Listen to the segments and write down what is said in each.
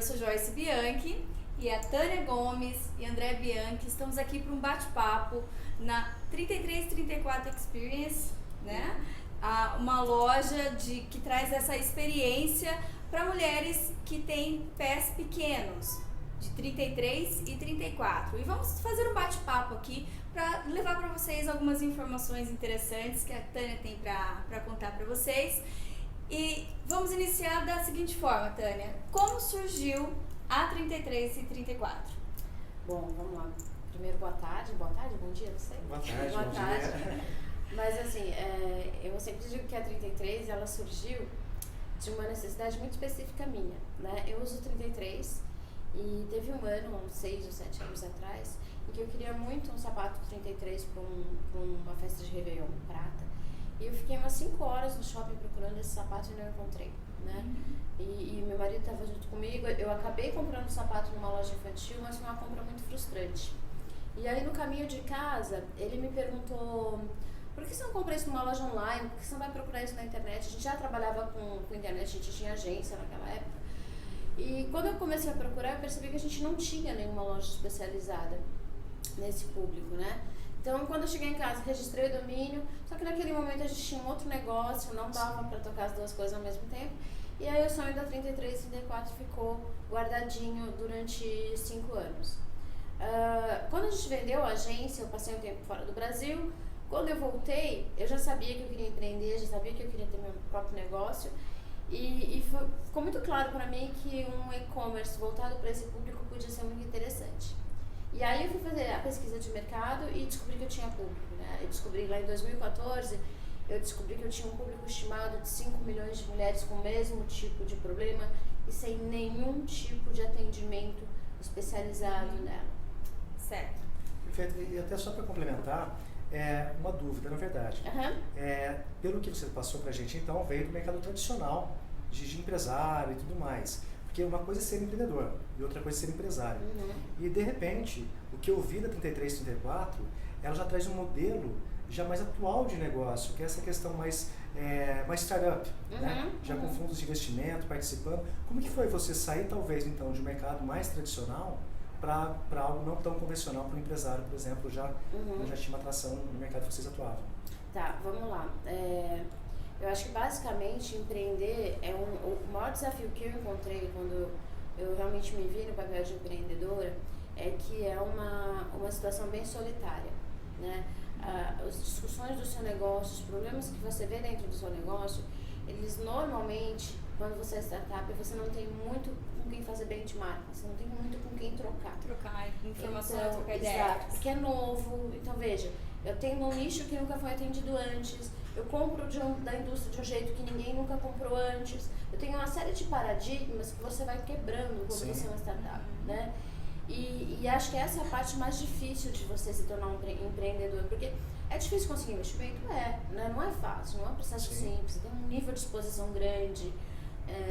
sou Joyce Bianchi e a Tânia Gomes e André Bianchi estamos aqui para um bate-papo na 3334 Experience, né? Uma loja que traz essa experiência para mulheres que têm pés pequenos, de 33 e 34. E vamos fazer um bate-papo aqui para levar para vocês algumas informações interessantes que a Tânia tem para contar para vocês. E vamos iniciar da seguinte forma, Tânia. Como surgiu a 33 e 34? Bom, vamos lá. Primeiro, boa tarde, bom dia, não sei. Boa tarde, boa bom tarde. dia. Mas assim, eu sempre digo que a 33, ela surgiu de uma necessidade muito específica minha, né? Eu uso 33 e teve um ano, uns 6 ou 7 anos atrás, em que eu queria muito um sapato 33 para uma festa de Réveillon, prata. E eu fiquei umas 5 horas no shopping procurando esse sapato e não encontrei, né? E meu marido estava junto comigo. Eu acabei comprando o sapato numa loja infantil, mas foi uma compra muito frustrante. E aí no caminho de casa, ele me perguntou: por que você não compra isso numa loja online? Por que você não vai procurar isso na internet? A gente já trabalhava com internet, a gente tinha agência naquela época. E quando eu comecei a procurar, eu percebi que a gente não tinha nenhuma loja especializada nesse público, né? Então, quando eu cheguei em casa, registrei o domínio, só que naquele momento a gente tinha um outro negócio, não dava para tocar as duas coisas ao mesmo tempo. E aí o sonho da 33 e 34 ficou guardadinho durante 5 anos. Quando a gente vendeu a agência, eu passei um tempo fora do Brasil. Quando eu voltei, eu já sabia que eu queria empreender, já sabia que eu queria ter meu próprio negócio. E ficou muito claro para mim que um e-commerce voltado para esse público podia ser muito interessante. E aí eu fui fazer a pesquisa de mercado e descobri que eu tinha público, né? Eu descobri lá em 2014, eu descobri que eu tinha um público estimado de 5 milhões de mulheres com o mesmo tipo de problema e sem nenhum tipo de atendimento especializado nela. Certo. Perfeito. E até só para complementar, uma dúvida, na verdade. Pelo que você passou para a gente, então, veio do mercado tradicional, de empresário e tudo mais. Porque uma coisa é ser empreendedor e outra coisa é ser empresário. E, de repente, o que eu vi da 33 e 34, ela já traz um modelo já mais atual de negócio, que é essa questão mais startup, né? Já com fundos de investimento, participando. Como que foi você sair, talvez, então, de um mercado mais tradicional para algo não tão convencional para o empresário, por exemplo, já tinha uma atração no mercado que vocês atuavam? Tá, vamos lá. Eu acho que basicamente empreender o maior desafio que eu encontrei quando eu realmente me vi no papel de empreendedora é que é uma situação bem solitária, né? As discussões do seu negócio, os problemas que você vê dentro do seu negócio, eles normalmente, quando você é startup, você não tem muito com quem fazer benchmark, você não tem muito com quem trocar. Trocar informações, Então, trocar ideias. exato, porque é novo. Então veja, eu tenho um nicho que nunca foi atendido antes, eu compro da indústria de um jeito que ninguém nunca comprou antes, eu tenho uma série de paradigmas que você vai quebrando quando você é uma startup, né? E acho que essa é a parte mais difícil de você se tornar um empreendedor, porque é difícil conseguir investimento? Né? Não é fácil, não é um processo simples, você tem um nível de exposição grande,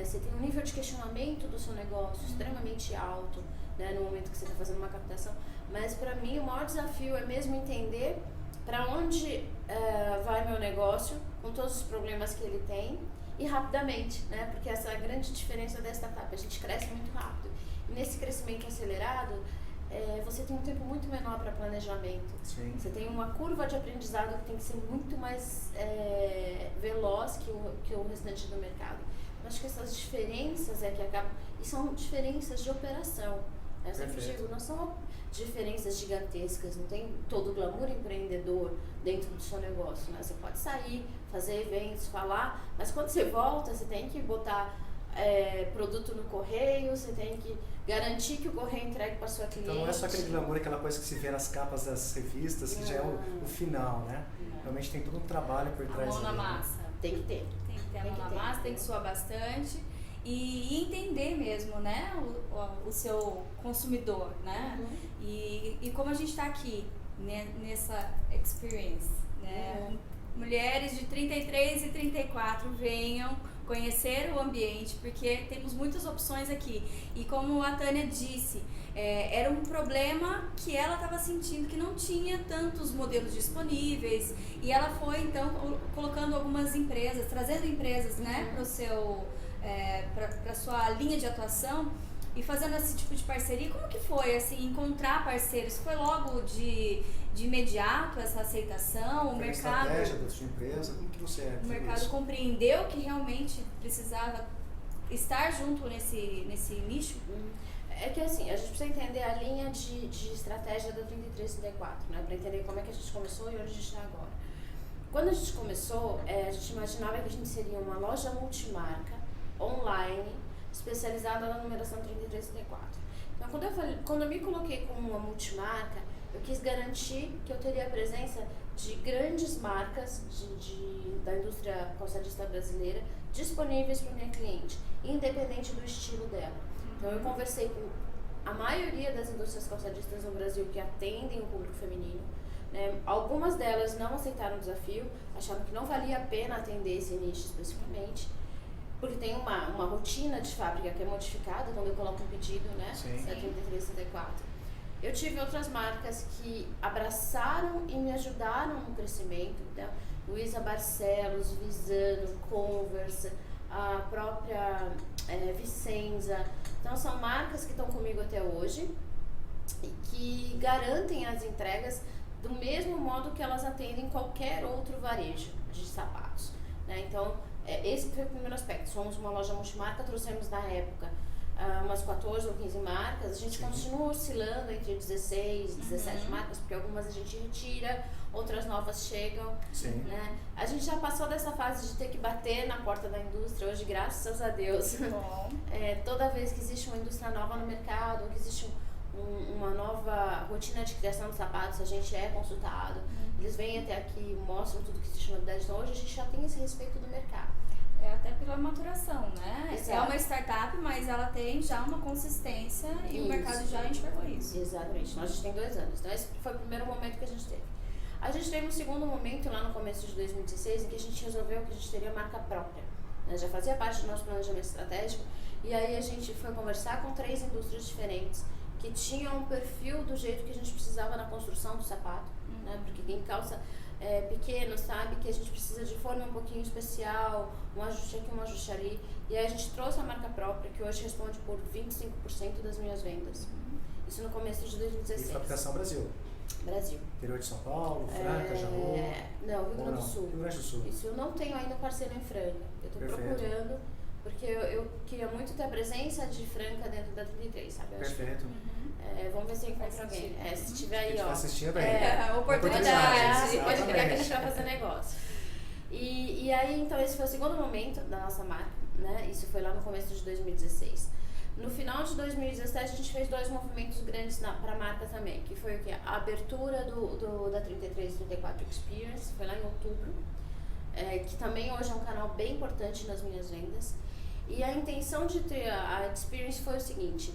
você tem um nível de questionamento do seu negócio extremamente alto, né, no momento que você está fazendo uma captação, mas para mim o maior desafio é mesmo entender para onde vai meu negócio, com todos os problemas que ele tem, e rapidamente, né? Porque essa é a grande diferença da startup, a gente cresce muito rápido. E nesse crescimento acelerado, você tem um tempo muito menor para planejamento. Sim. Você tem uma curva de aprendizado que tem que ser muito mais veloz que o restante do mercado. Eu acho que essas diferenças que acabam, e são diferenças de operação. Eu sempre digo, não são diferenças gigantescas, não tem todo o glamour empreendedor dentro do seu negócio, né? Você pode sair, fazer eventos, falar, mas quando você volta, você tem que botar produto no correio, você tem que garantir que o correio entregue para sua cliente. Então não é só aquele glamour, aquela coisa que se vê nas capas das revistas, que já é o final, né? Realmente tem todo um trabalho por trás. A mão na massa. Tem que ter. Tem que ter a mão na massa, tem que suar bastante. E entender mesmo, né, o seu consumidor, né? E como a gente está aqui, né, nessa experience, né? Mulheres de 33 e 34 venham conhecer o ambiente, porque temos muitas opções aqui. E como a Tânia disse, era um problema que ela estava sentindo que não tinha tantos modelos disponíveis, e ela foi então colocando algumas empresas, trazendo empresas, né, para o seu para sua linha de atuação, e fazendo esse tipo de parceria, como que foi, assim, encontrar parceiros? Foi logo de imediato essa aceitação? O mercado... estratégia da sua empresa? Como que você O mercado compreendeu que realmente precisava estar junto nesse nicho? É que assim, a gente precisa entender a linha de estratégia da 3334, né? Para entender como é que a gente começou e onde a gente está agora. Quando a gente começou, a gente imaginava que a gente seria uma loja multimarca, online, especializada na numeração 3334. Então, quando eu me coloquei como uma multimarca, eu quis garantir que eu teria a presença de grandes marcas da indústria calçadista brasileira disponíveis para o meu cliente, independente do estilo dela. Então, eu conversei com a maioria das indústrias calçadistas no Brasil que atendem o público feminino. Né? Algumas delas não aceitaram o desafio, acharam que não valia a pena atender esse nicho especificamente, porque tem uma rotina de fábrica que é modificada quando eu coloco um pedido, né? É 3334. Eu tive outras marcas que abraçaram e me ajudaram no crescimento, né? Luísa Barcelos, Visano, Converse, a própria Vicenza. Então são marcas que estão comigo até hoje e que garantem as entregas do mesmo modo que elas atendem qualquer outro varejo de sapatos, né? Então esse foi o primeiro aspecto. Somos uma loja multimarca, trouxemos na época umas 14 ou 15 marcas. A gente continua oscilando entre 16 e 17 marcas, porque algumas a gente retira, outras novas chegam. Né? A gente já passou dessa fase de ter que bater na porta da indústria. Hoje, graças a Deus, toda vez que existe uma indústria nova no mercado, ou que existe uma nova rotina de criação de sapatos, a gente é consultado. Eles vêm até aqui, mostram tudo que existe novidade. Então hoje a gente já tem esse respeito do mercado. Até pela maturação, né? Exato. É uma startup, mas ela tem já uma consistência e o mercado já enxergou isso. Exatamente. Nós a gente tem 2 anos. Então esse foi o primeiro momento que a gente teve. A gente teve um segundo momento lá no começo de 2016 em que a gente resolveu que a gente teria marca própria. Já fazia parte do nosso planejamento estratégico e aí a gente foi conversar com 3 indústrias diferentes que tinham um perfil do jeito que a gente precisava na construção do sapato, né? Porque quem calça pequeno sabe que a gente precisa de forma um pouquinho especial, um ajuste aqui, um ajuste ali. E aí a gente trouxe a marca própria, que hoje responde por 25% das minhas vendas. Isso no começo de 2016. E fabricação Brasil? Brasil. Interior de São Paulo, Franca, Jaú? Não, Rio Grande do Sul. Rio Grande do Sul. Isso, eu não tenho ainda parceiro em Franca. Eu estou procurando, porque eu queria muito ter a presença de Franca dentro da 33, sabe? Perfeito. Vamos ver se eu encontro alguém. Se tiver aí, ó. Assistindo oportunidade. Pode pegar que a gente vai fazer negócio. E aí, então, esse foi o segundo momento da nossa marca, né? Isso foi lá no começo de 2016. No final de 2017, a gente fez 2 movimentos grandes para a marca também, que foi o quê? A abertura da 3334 Experience, foi lá em outubro, que também hoje é um canal bem importante nas minhas vendas. E a intenção de ter a Experience foi o seguinte: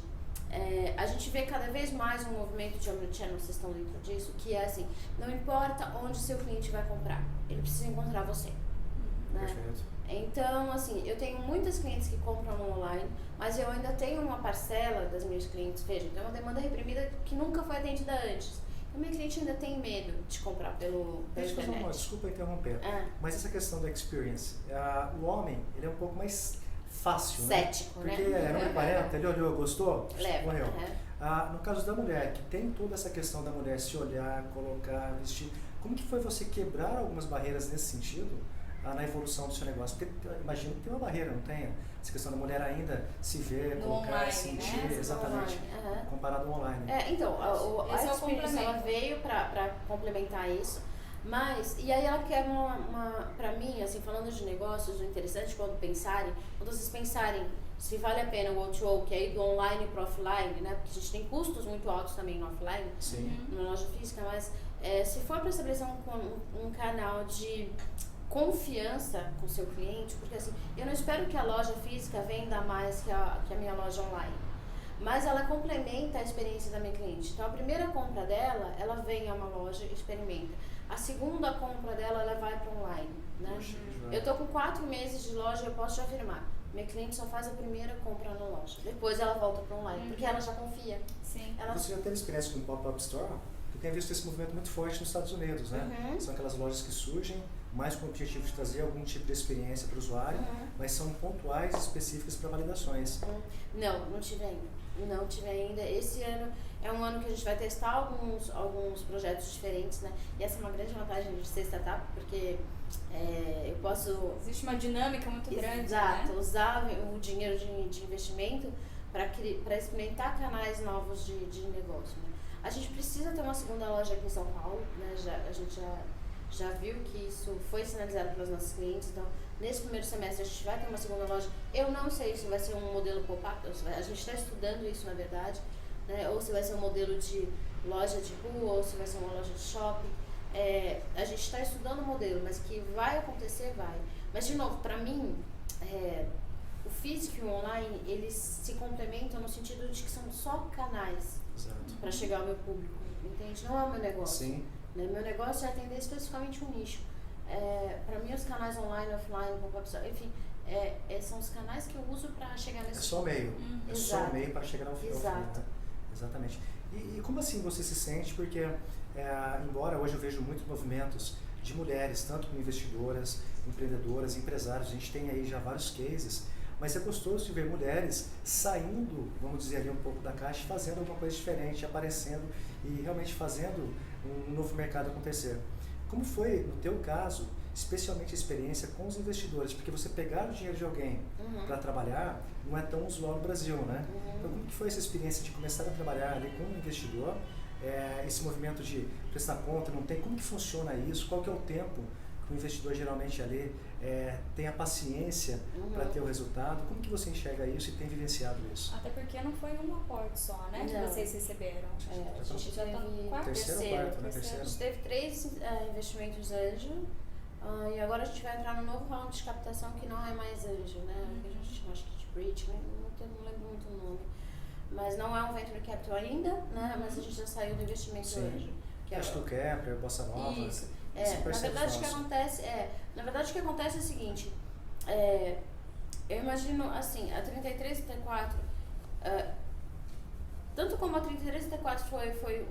a gente vê cada vez mais um movimento de omnichannel, vocês estão dentro disso, que é assim, não importa onde seu cliente vai comprar, ele precisa encontrar você. Né? Perfeito. Então, assim, eu tenho muitas clientes que compram no online, mas eu ainda tenho uma parcela das minhas clientes, veja, tem uma demanda reprimida que nunca foi atendida antes. Então, minha cliente ainda tem medo de comprar pela internet. Desculpa interromper, mas essa questão da experience, o homem, ele é um pouco mais fácil, cético, né? Porque né? era 1,40, ele olhou, gostou? Leva. Morreu. No caso da mulher, que tem toda essa questão da mulher se olhar, colocar, vestir, como que foi você quebrar algumas barreiras nesse sentido na evolução do seu negócio? Porque imagino que tem uma barreira, não tem? Essa questão da mulher ainda se ver, no colocar, online, sentir, né? exatamente, comparado ao online. Então, a Experience ela veio para complementar isso. Mas, e aí ela quer pra mim, assim, falando de negócios, o interessante quando vocês pensarem se vale a pena o O2O, que é ir do online para offline, né? Porque a gente tem custos muito altos também no offline, na loja física, mas se for para estabelecer um canal de confiança com o seu cliente, porque assim, eu não espero que a loja física venda mais que a minha loja online, mas ela complementa a experiência da minha cliente. Então a primeira compra dela, ela vem a uma loja e experimenta. A segunda compra dela, ela vai para online, né? Eu tô com 4 meses de loja, eu posso te afirmar, minha cliente só faz a primeira compra na loja, depois ela volta para online, porque ela já confia. Sim. Você já teve experiência com pop-up store? Eu tenho visto esse movimento muito forte nos Estados Unidos, né? São aquelas lojas que surgem mais com o objetivo de trazer algum tipo de experiência para o usuário, mas são pontuais, específicas para validações. Não tive ainda. Não tive ainda. Esse ano é um ano que a gente vai testar alguns projetos diferentes, né? E essa é uma grande vantagem de ser startup, porque eu posso... Existe uma dinâmica muito grande, exato, né? usar o dinheiro de investimento para experimentar canais novos de negócio, né? A gente precisa ter uma segunda loja aqui em São Paulo, né? A gente já viu que isso foi sinalizado pelos nossos clientes, então nesse primeiro semestre a gente vai ter uma segunda loja. Eu não sei se vai ser um modelo pop-up, a gente está estudando isso na verdade, né? Ou se vai ser um modelo de loja de rua, ou se vai ser uma loja de shopping. A gente está estudando o modelo, mas que vai acontecer, vai. Mas de novo, para mim, o físico e o online, eles se complementam no sentido de que são só canais para chegar ao meu público, entende? Não é o meu negócio. Sim. Né? Meu negócio é atender especificamente um nicho. Para mim, os canais online, offline, pop-up, enfim, são os canais que eu uso para chegar nesse... É só o meio. É só o meio para chegar ao fim. Exato. Né? Exatamente. E como assim você se sente? Porque, embora hoje eu vejo muitos movimentos de mulheres, tanto como investidoras, empreendedoras, empresários, a gente tem aí já vários cases, mas é gostoso de ver mulheres saindo, vamos dizer ali, um pouco da caixa, fazendo alguma coisa diferente, aparecendo e realmente fazendo um novo mercado acontecer. Como foi, no teu caso, especialmente a experiência com os investidores? Porque você pegar o dinheiro de alguém para trabalhar não é tão usual no Brasil, né? Então, como que foi essa experiência de começar a trabalhar ali com um investidor? Esse movimento de prestar conta, não tem? Como que funciona isso? Qual que é o tempo que o investidor geralmente ali tem a paciência para ter o resultado? Como que você enxerga isso e tem vivenciado isso? Até porque não foi um aporte só, né, que vocês receberam. A gente já teve terceiro, né? A gente teve 3 investimentos anjo, e agora a gente vai entrar no novo round de captação que não é mais anjo, né? Que a gente chama, acho que de bridge, não lembro muito o nome. Mas não é um venture capital ainda, né? Mas a gente já saiu do investimento anjo. Que acho que o Kepler, Bossa Nova. Isso. Na verdade o que acontece é o seguinte, eu imagino assim, a 33 e 34, tanto como a 33 e 34 foi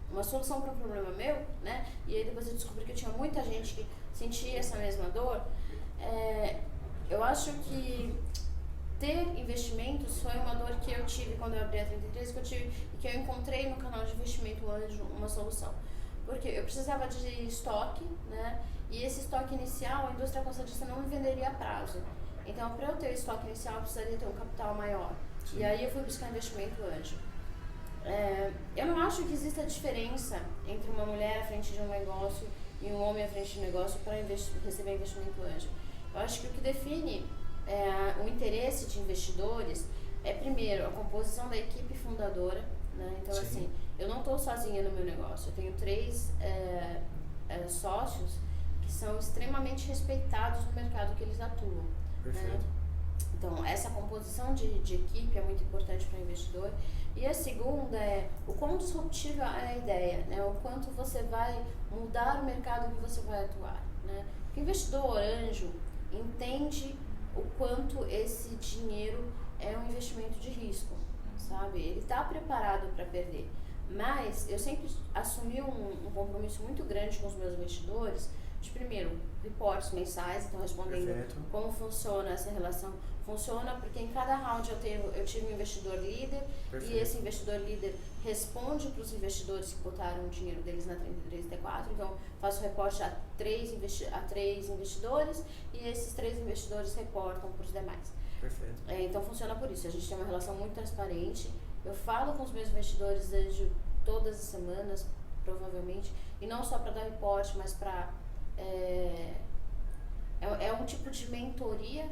uma solução para um problema meu, né? E aí depois eu descobri que tinha muita gente que sentia essa mesma dor. Eu acho que ter investimentos foi uma dor que eu tive quando eu abri a 33, e que eu encontrei no canal de investimento anjo uma solução. Porque eu precisava de estoque, né? E esse estoque inicial, a indústria calçadista não me venderia a prazo. Então, para eu ter o estoque inicial, eu precisaria ter um capital maior. Sim. E aí eu fui buscar investimento anjo. Eu não acho que exista diferença entre uma mulher à frente de um negócio e um homem à frente de um negócio para receber investimento anjo. Eu acho que o que define o interesse de investidores primeiro, a composição da equipe fundadora, né? Então, assim, eu não estou sozinha no meu negócio. Eu tenho 3 sócios que são extremamente respeitados no mercado que eles atuam. Perfeito. Né? Então, essa composição de equipe é muito importante para o investidor. E a segunda é o quão disruptiva é a ideia, né? O quanto você vai mudar o mercado que você vai atuar, né? O investidor anjo entende o quanto esse dinheiro é um investimento de risco, sabe? Ele está preparado para perder. Mas eu sempre assumi um compromisso muito grande com os meus investidores de, primeiro, reportes mensais, então respondendo como funciona essa relação. Funciona porque em cada round eu tive um investidor líder. Perfeito. E esse investidor líder responde para os investidores que botaram o dinheiro deles na 33 e T4. Então, faço reporte a 3 investidores e esses 3 investidores reportam para os demais. Perfeito. Então, funciona por isso. A gente tem uma relação muito transparente. Eu falo com os meus investidores desde todas as semanas, provavelmente, e não só para dar reporte, mas para... É um tipo de mentoria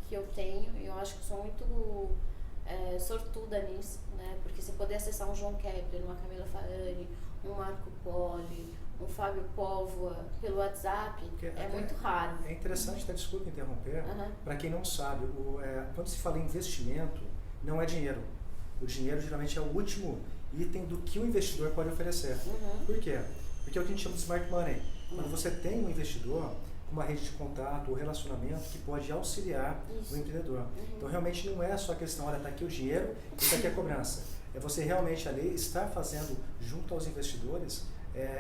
que eu tenho, e eu acho que sou muito sortuda nisso, né? Porque você poder acessar um João Kepler, uma Camila Farani, um Marco Poli, um Fábio Póvoa pelo WhatsApp, muito raro. É interessante, desculpa interromper, para quem não sabe, quando se fala em investimento, não é dinheiro. O dinheiro geralmente é o último item do que o investidor pode oferecer. Por quê? Porque é o que a gente chama de smart money. Quando você tem um investidor com uma rede de contato ou relacionamento que pode auxiliar o empreendedor. Então, realmente não é só a questão, olha, está aqui o dinheiro e está aqui a cobrança. É você realmente ali estar fazendo, junto aos investidores,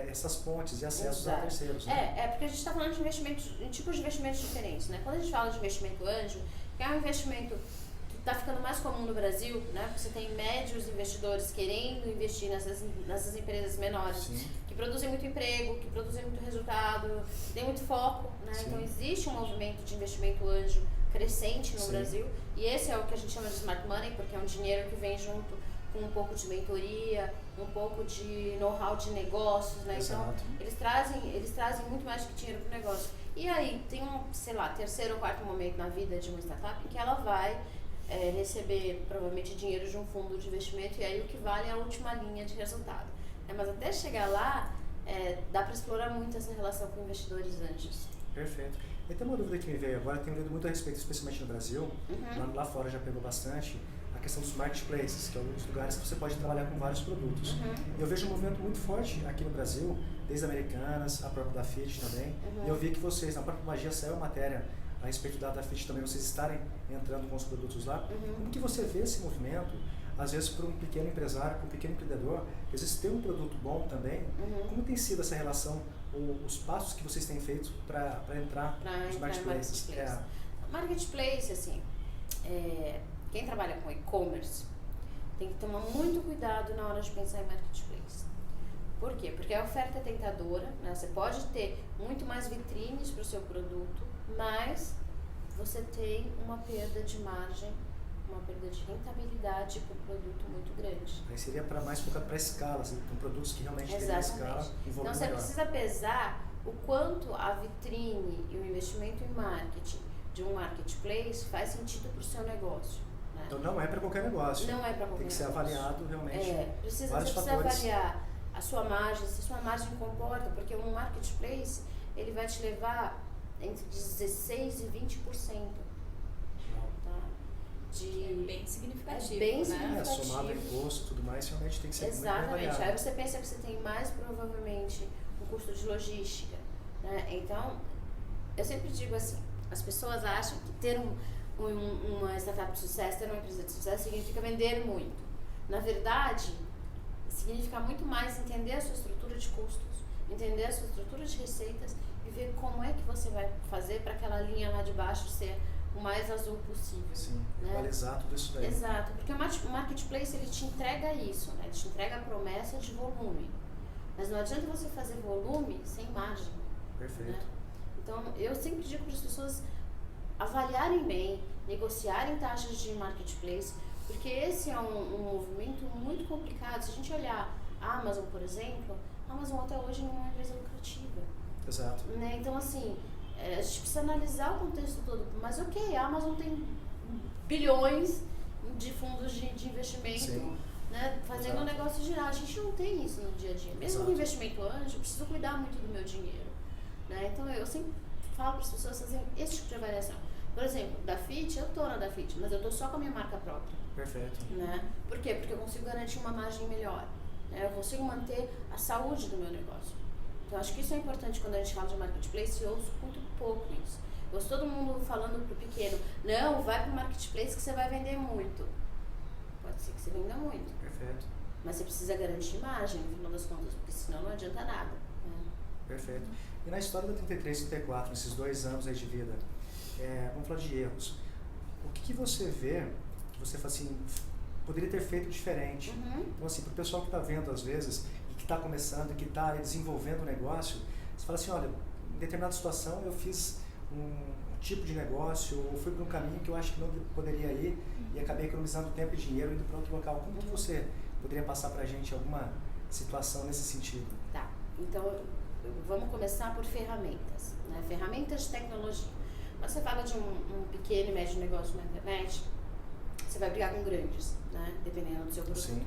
essas pontes e acessos a terceiros. Né? Porque a gente está falando de tipos de investimentos diferentes. Né? Quando a gente fala de investimento anjo, que é um investimento que está ficando mais comum no Brasil, né? Porque você tem médios investidores querendo investir nessas empresas menores, Sim. que produzem muito emprego, que produzem muito resultado, que tem muito foco, né? Sim. Então existe um movimento de investimento anjo crescente no Sim. Brasil, e esse é o que a gente chama de smart money, porque é um dinheiro que vem junto com um pouco de mentoria, um pouco de know-how de negócios, né? Exato. Então eles trazem muito mais que dinheiro para o negócio. E aí tem sei lá, terceiro ou quarto momento na vida de uma startup em que ela vai receber provavelmente dinheiro de um fundo de investimento, e aí o que vale é a última linha de resultado. Mas até chegar lá, dá para explorar muito essa relação com investidores anjos. Perfeito. E tem uma dúvida que me veio agora, tenho lido muito a respeito, especialmente no Brasil, lá fora já pegou bastante, a questão dos marketplaces, que é um dos lugares que você pode trabalhar com vários produtos. Eu vejo um movimento muito forte aqui no Brasil, desde Americanas, a própria Dafit também, e eu vi que vocês, na própria Magia, saiu a matéria a respeito da Dafit também, vocês estarem entrando com os produtos lá. Como que você vê esse movimento, às vezes para um pequeno empresário, para um pequeno empreendedor, às vezes ter um produto bom também, como tem sido essa relação, os passos que vocês têm feito para entrar nos marketplaces? Marketplace, assim, quem trabalha com e-commerce tem que tomar muito cuidado na hora de pensar em marketplace. Por quê? Porque a oferta é tentadora, né? Você pode ter muito mais vitrines para o seu produto, mas você tem uma perda de margem, uma perda de rentabilidade para o produto muito grande. Aí seria mais focado para escala, assim, com produtos que realmente têm uma escala e volume Então você maior. precisa pesar o quanto a vitrine e o investimento em marketing de um marketplace faz sentido para o seu negócio. Né? Então não é para qualquer negócio. Não é para qualquer negócio. Tem que ser avaliado realmente. Você vários precisa fatores. avaliar a sua margem, se a sua margem comporta, porque um marketplace ele vai te levar entre 16% e 20%. Tá? É bem significativo. É bem né? significativo. Somado imposto e tudo mais, realmente tem que ser muito bem Exatamente. avaliado. Aí você pensa que você tem mais provavelmente um custo de logística. Né? Então, eu sempre digo assim, as pessoas acham que ter uma startup de sucesso, ter uma empresa de sucesso significa vender muito. Na verdade, significa muito mais entender a sua estrutura de custos, entender a sua estrutura de receitas e ver como é que você vai fazer para aquela linha lá de baixo ser o mais azul possível. Sim, né? equalizar tudo isso daí. Exato, porque o marketplace ele te entrega isso, né? Ele te entrega a promessa de volume. Mas não adianta você fazer volume sem margem. Perfeito. Né? Então, eu sempre digo para as pessoas avaliarem bem, negociarem taxas de marketplace, porque esse é um movimento muito complicado. Se a gente olhar a Amazon, por exemplo, a Amazon até hoje não é uma empresa lucrativa. Exato. Né? Então, assim, a gente precisa analisar o contexto todo. Mas, ok, a Amazon tem bilhões de fundos de investimento, né, fazendo o negócio girar. A gente não tem isso no dia a dia. Mesmo no investimento anjo, eu preciso cuidar muito do meu dinheiro. Né? Então, eu sempre falo para as pessoas fazerem esse tipo de avaliação. Por exemplo, Dafit, eu estou na Dafit, mas eu estou só com a minha marca própria. Perfeito. Né? Por quê? Porque eu consigo garantir uma margem melhor. Né? Eu consigo manter a saúde do meu negócio. Então, acho que isso é importante quando a gente fala de marketplace, eu ouço muito pouco isso. Eu ouço todo mundo falando pro pequeno, não, vai pro marketplace que você vai vender muito. Pode ser que você venda muito. Perfeito. Mas você precisa garantir margem, no final das contas, porque senão não adianta nada. Né? Perfeito. E na história da 33 e 34, nesses 2 anos aí de vida, vamos falar de erros. O que você vê, que você fala assim, poderia ter feito diferente? Então, assim, para o pessoal que está vendo às vezes, e que está começando, que está desenvolvendo o negócio, você fala assim, olha, em determinada situação eu fiz um tipo de negócio, ou fui para um caminho que eu acho que não poderia ir, e acabei economizando tempo e dinheiro indo para outro local. Como que você poderia passar para a gente alguma situação nesse sentido? Tá, então vamos começar por ferramentas, né? Ferramentas de tecnologia. Quando você fala de um pequeno e médio negócio na internet, você vai brigar com grandes, né? Dependendo do seu produto. Sim.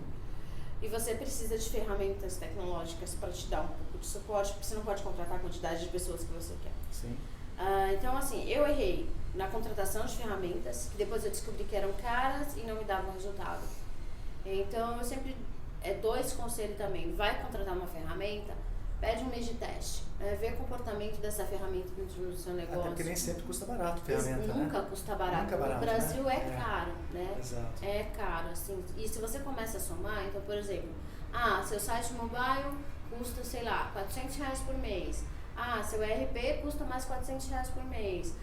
E você precisa de ferramentas tecnológicas para te dar um pouco de suporte, porque você não pode contratar a quantidade de pessoas que você quer. Sim. Então, assim, eu errei na contratação de ferramentas, que depois eu descobri que eram caras e não me davam resultado. Então, eu sempre dou esse conselho também. Vai contratar uma ferramenta, pede um mês de teste, vê o comportamento dessa ferramenta dentro do seu negócio. Até porque nem sempre custa barato a ferramenta, Nunca né? custa barato. Nunca barato, no Brasil né? é caro, né? Exato. É caro, assim. E se você começa a somar, então, por exemplo, seu site mobile custa, sei lá, R$400 por mês. Seu ERP custa mais R$400 por mês.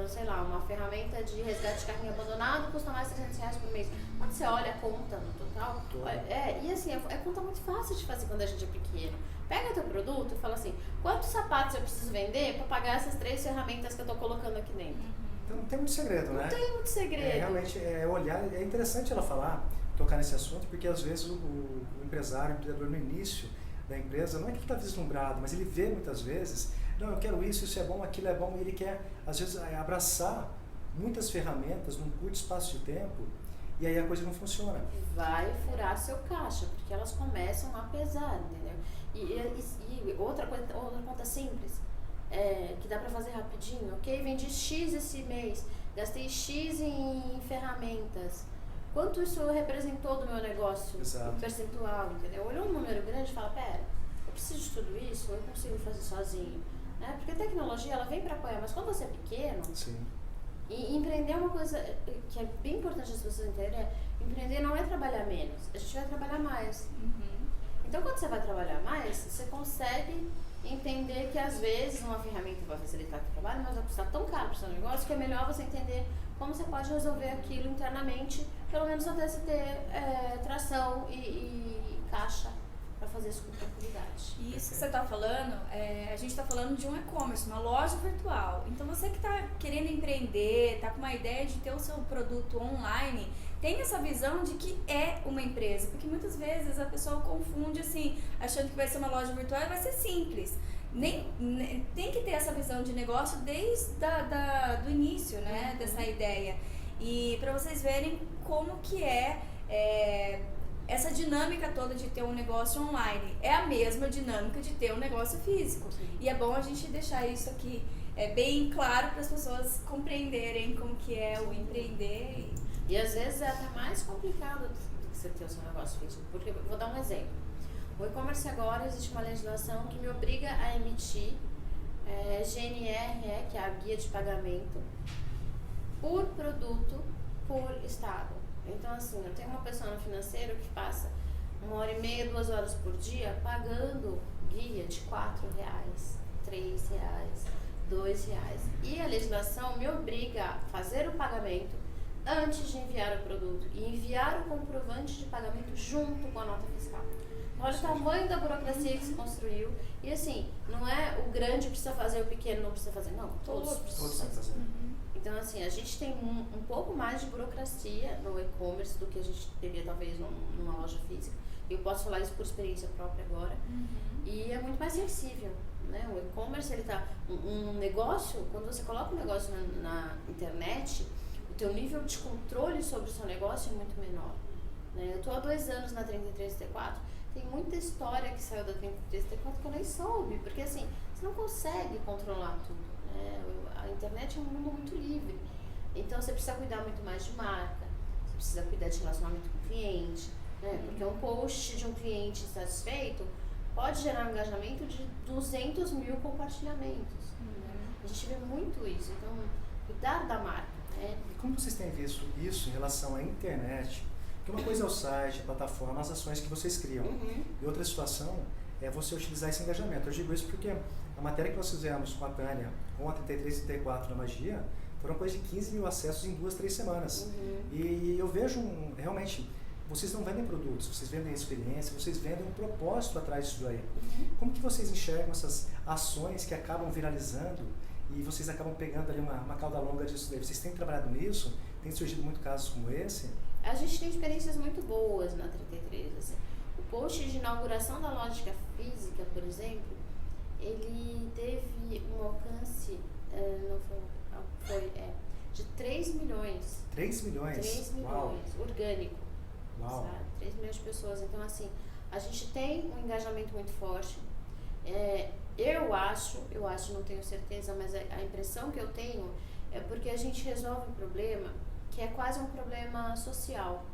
sei lá, uma ferramenta de resgate de carrinho abandonado custa mais R$300 por mês. Quando você olha a conta no total, e assim, é conta muito fácil de fazer quando a gente é pequeno. Pega teu produto e fala assim, quantos sapatos eu preciso vender para pagar essas 3 ferramentas que eu tô colocando aqui dentro? Então não tem muito segredo, né? Não tem muito segredo. Realmente, olhar, é interessante ela tocar nesse assunto, porque às vezes o empresário, o empreendedor no início da empresa, não é que ele está vislumbrado, mas ele vê muitas vezes, não, eu quero isso é bom, aquilo é bom, e ele quer, às vezes, abraçar muitas ferramentas num curto espaço de tempo, e aí a coisa não funciona. Vai furar seu caixa, porque elas começam a pesar, entendeu? E outra conta simples, que dá pra fazer rapidinho, ok? Vendi X esse mês, gastei X em ferramentas. Quanto isso representou do meu negócio? Exato. Percentual, entendeu? Olhou um número grande e fala, pera, eu preciso de tudo isso, eu consigo fazer sozinho. Né? Porque a tecnologia, ela vem pra apoiar, mas quando você é pequeno, sim. E empreender é uma coisa que é bem importante as pessoas entenderem, empreender não é trabalhar menos, a gente vai trabalhar mais. Então, quando você vai trabalhar mais, você consegue entender que, às vezes, uma ferramenta vai facilitar o trabalho, mas vai custar tão caro para o seu negócio que é melhor você entender como você pode resolver aquilo internamente, pelo menos até você ter tração e caixa para fazer isso com tranquilidade. E isso que você está falando, a gente está falando de um e-commerce, uma loja virtual. Então, você que está querendo empreender, está com uma ideia de ter o seu produto online, tem essa visão de que é uma empresa, porque muitas vezes a pessoa confunde assim, achando que vai ser uma loja virtual e vai ser simples. Tem que ter essa visão de negócio desde do início, né, dessa ideia. E para vocês verem como que essa dinâmica toda de ter um negócio online. É a mesma dinâmica de ter um negócio físico. Sim. E é bom a gente deixar isso aqui bem claro para as pessoas compreenderem como que é o empreender. E às vezes é até mais complicado do que você ter o seu negócio físico. Porque, vou dar um exemplo. O e-commerce agora, existe uma legislação que me obriga a emitir GNR, que é a guia de pagamento, por produto, por estado. Então, assim, eu tenho uma pessoa no financeiro que passa 1h30, 2 horas por dia pagando guia de R$4, R$3, R$2. E a legislação me obriga a fazer o pagamento antes de enviar o produto e enviar o comprovante de pagamento junto com a nota fiscal. Olha o tamanho da burocracia que se construiu. E assim, não é o grande precisa fazer, o pequeno não precisa fazer. Não, todos precisam fazer. Então, assim, a gente tem um pouco mais de burocracia no e-commerce do que a gente teria, talvez, numa loja física. Eu posso falar isso por experiência própria agora. E é muito mais sensível, né? O e-commerce, ele tá... Um negócio, quando você coloca um negócio na internet, o teu nível de controle sobre o seu negócio é muito menor. Né? Eu estou há 2 anos na 33T4, tem muita história que saiu da 33T4 que eu nem soube, porque, assim, você não consegue controlar tudo. A internet é um mundo muito livre, então você precisa cuidar muito mais de marca, você precisa cuidar de relacionamento com o cliente, né? Porque um post de um cliente insatisfeito pode gerar um engajamento de 200 mil compartilhamentos. Né? A gente vê muito isso, então cuidar da marca. Né? E como vocês têm visto isso em relação à internet? Porque uma coisa é o site, a plataforma, as ações que vocês criam, e outra situação é você utilizar esse engajamento. Eu digo isso porque a matéria que nós fizemos com a Tânia, com a 33 e 34 na Magia, foram coisa de 15 mil acessos em 2, 3 semanas. E eu vejo realmente, vocês não vendem produtos, vocês vendem experiência, vocês vendem um propósito atrás disso daí. Como que vocês enxergam essas ações que acabam viralizando e vocês acabam pegando ali uma cauda longa disso daí? Vocês têm trabalhado nisso? Tem surgido muitos casos como esse? A gente tem experiências muito boas na 33, assim. O post de inauguração da loja física, por exemplo, ele teve um alcance de 3 milhões. 3 milhões? 3 milhões, Uau. Orgânico. Uau. Sabe? 3 milhões de pessoas. Então, assim, a gente tem um engajamento muito forte. Eu acho, não tenho certeza, mas a impressão que eu tenho é porque a gente resolve um problema que é quase um problema social.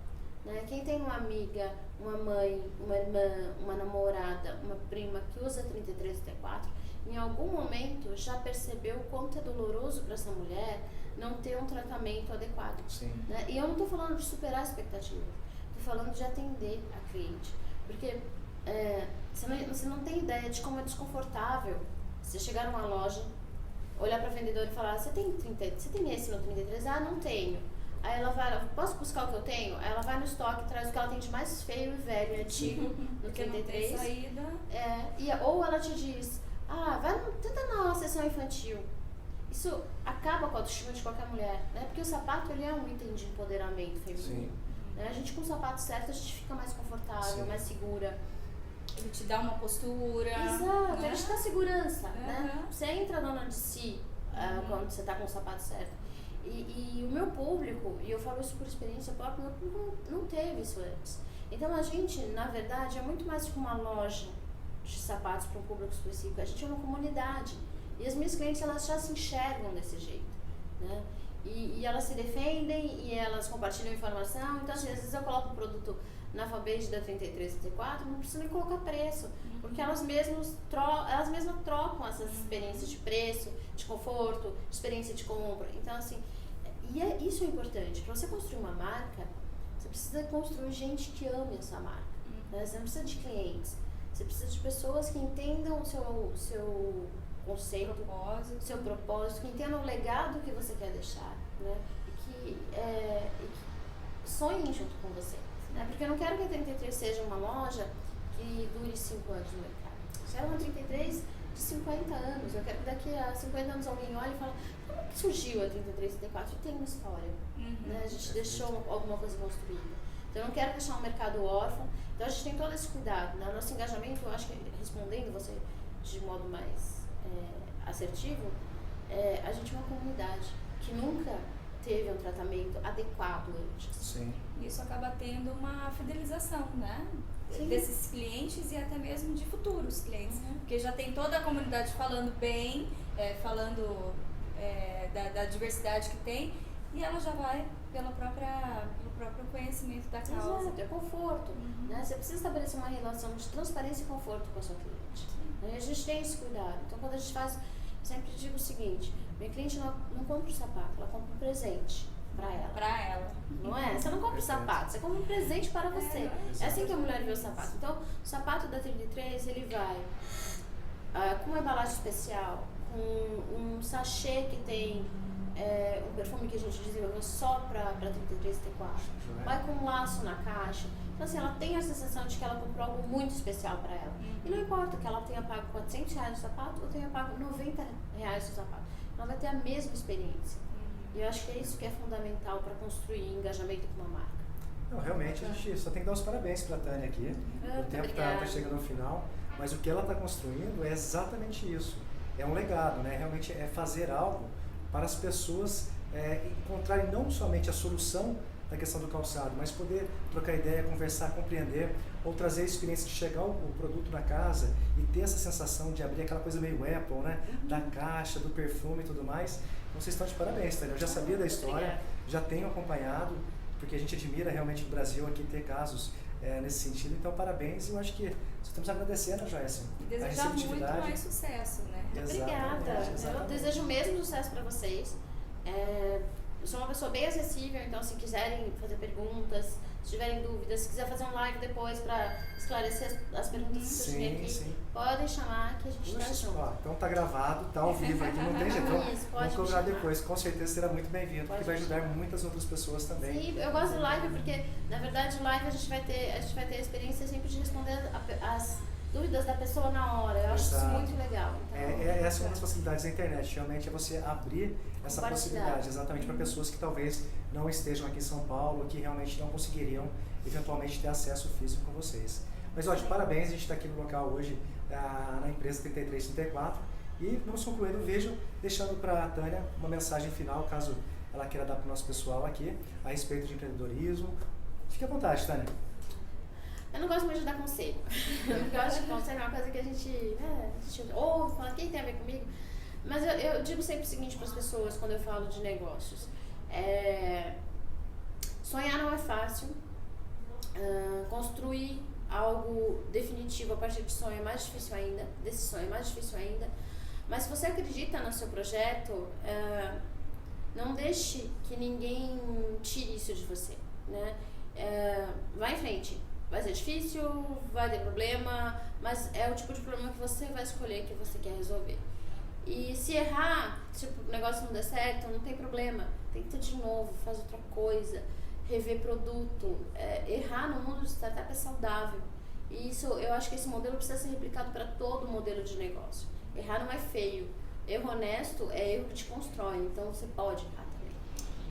Né? Quem tem uma amiga, uma mãe, uma irmã, uma namorada, uma prima que usa 33 e T4, em algum momento já percebeu o quanto é doloroso para essa mulher não ter um tratamento adequado. Sim. Né? E eu não estou falando de superar a expectativa, estou falando de atender a cliente. Porque você não tem ideia de como é desconfortável você chegar numa loja olhar para a vendedora e falar, você tem esse no 33? Ah, não tenho. Aí ela vai, posso buscar o que eu tenho? Aí ela vai no estoque, traz o que ela tem de mais feio e velho e antigo no 33. Não tem saída. Ou ela te diz, tenta na sessão infantil. Isso acaba com a autoestima de qualquer mulher, né? Porque o sapato, ele é um item de empoderamento feminino. Né? A gente com o sapato certo, a gente fica mais confortável, mais segura. Ele te dá uma postura. Exato, ele te dá segurança, né? Você entra dona de si quando você tá com o sapato certo. E o meu público, e eu falo isso por experiência própria, meu público não teve isso antes. Então a gente, na verdade, é muito mais que uma loja de sapatos para um público específico. A gente é uma comunidade. E as minhas clientes, elas já se enxergam desse jeito, né? E elas se defendem e elas compartilham informação. Então, assim, às vezes eu coloco o produto na fanpage da 33, 34, não preciso nem colocar preço, porque elas mesmas trocam essas experiências de preço, de conforto, de experiência de compra. Então, assim, isso é importante. Para você construir uma marca, você precisa construir gente que ame essa marca. Né? Você não precisa de clientes, você precisa de pessoas que entendam o seu conceito, seu propósito, que entendam o legado que você quer deixar, né? E que sonhem junto com você. Né? Porque eu não quero que a 33 seja uma loja que dure 5 anos no mercado. Se ela é uma 33 de 50 anos, eu quero que daqui a 50 anos alguém olhe e fale, como que surgiu a 33, 34? E tem uma história. Né? A gente deixou alguma coisa construída. Então eu não quero deixar um mercado órfão. Então a gente tem todo esse cuidado. Né? Nosso engajamento, eu acho que respondendo você de modo mais assertivo, a gente é uma comunidade que nunca teve um tratamento adequado antes. Sim. Isso acaba tendo uma fidelização, né? Sim. Desses clientes e até mesmo de futuros clientes. Porque já tem toda a comunidade falando bem, falando da diversidade que tem, e ela já vai pelo próprio conhecimento da causa. Exato, é conforto. Né? Você precisa estabelecer uma relação de transparência e conforto com a sua cliente. Né? A gente tem esse cuidado. Então, quando a gente faz, eu sempre digo o seguinte, minha cliente não compra o sapato, ela compra um presente para ela. Para ela. Não é? Você não compra o sapato, você compra um presente para você. É assim que a mulher vê o sapato. Então, o sapato da 33, ele vai com uma embalagem especial, com um sachê que tem um perfume que a gente desenvolveu só para 33 e 34. Vai com um laço na caixa. Então, assim, ela tem a sensação de que ela comprou algo muito especial para ela. E não importa que ela tenha pago R$400 no sapato ou tenha pago R$90 no sapato. Ela vai ter a mesma experiência. E eu acho que é isso que é fundamental para construir engajamento com uma marca. Não, realmente, a gente só tem que dar os parabéns para a Tânia aqui. O tempo está chegando ao final, mas o que ela está construindo é exatamente isso. É um legado, né? Realmente é fazer algo para as pessoas encontrarem não somente a solução da questão do calçado, mas poder trocar ideia, conversar, compreender, ou trazer a experiência de chegar o produto na casa e ter essa sensação de abrir aquela coisa meio Apple, né? Da caixa, do perfume e tudo mais. Então, vocês estão de parabéns, Tânia. Eu já sabia da história, já tenho acompanhado, porque a gente admira realmente no Brasil aqui ter casos nesse sentido. Então, parabéns. E eu acho que só temos a agradecer, né, Joyce? E desejar muito mais sucesso, né? Obrigada. Eu desejo o mesmo sucesso para vocês. Eu sou uma pessoa bem acessível, então se quiserem fazer perguntas, se tiverem dúvidas, se quiser fazer um live depois para esclarecer as perguntas que vocês têm aqui, podem chamar que a gente está junto. Então tá gravado, tá ao vivo aqui, não tem jeito. Vamos cobrar depois, com certeza será muito bem-vindo, porque vai ajudar muitas outras pessoas também. Sim, eu gosto de live porque, na verdade, live a gente vai ter a experiência sempre de responder as dúvidas da pessoa na hora. Eu acho isso muito legal. Então, essa é uma das facilidades da internet, realmente é você abrir essa possibilidade, exatamente para pessoas que talvez não estejam aqui em São Paulo, que realmente não conseguiriam eventualmente ter acesso físico com vocês. Mas olha, parabéns, a gente está aqui no local hoje, na empresa 3334, e vamos concluindo o vídeo, deixando para a Tânia uma mensagem final, caso ela queira dar para o nosso pessoal aqui, a respeito de empreendedorismo. Fique à vontade, Tânia. Eu não gosto muito de dar conselho, porque eu acho que conselho é uma coisa que a gente ouve, fala, quem tem a ver comigo? Mas eu digo sempre o seguinte para as pessoas quando eu falo de negócios. Sonhar não é fácil, construir algo definitivo a partir de sonho é mais difícil ainda, desse sonho é mais difícil ainda, mas se você acredita no seu projeto, não deixe que ninguém tire isso de você, né? Vai em frente. Vai ser difícil, vai ter problema, mas é o tipo de problema que você vai escolher, que você quer resolver. E se errar, tipo, o negócio não der certo, não tem problema. Tenta de novo, faz outra coisa, rever produto. Errar no mundo de startup é saudável. E isso, eu acho que esse modelo precisa ser replicado para todo modelo de negócio. Errar não é feio. Erro honesto é erro que te constrói. Então você pode errar também.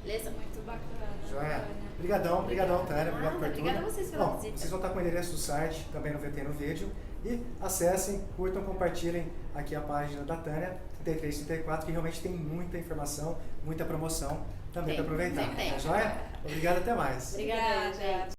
Beleza? Muito bacana. Joia. Obrigadão, Tânia. Obrigado por tudo. Obrigada a vocês pela Bom, visita. vocês vão estar com o endereço do site, também no VT no vídeo. E acessem, curtam, compartilhem aqui a página da Tânia, 3334, que realmente tem muita informação, muita promoção também para aproveitar. Tem. Tá joia? Obrigado, até mais. Obrigada, gente.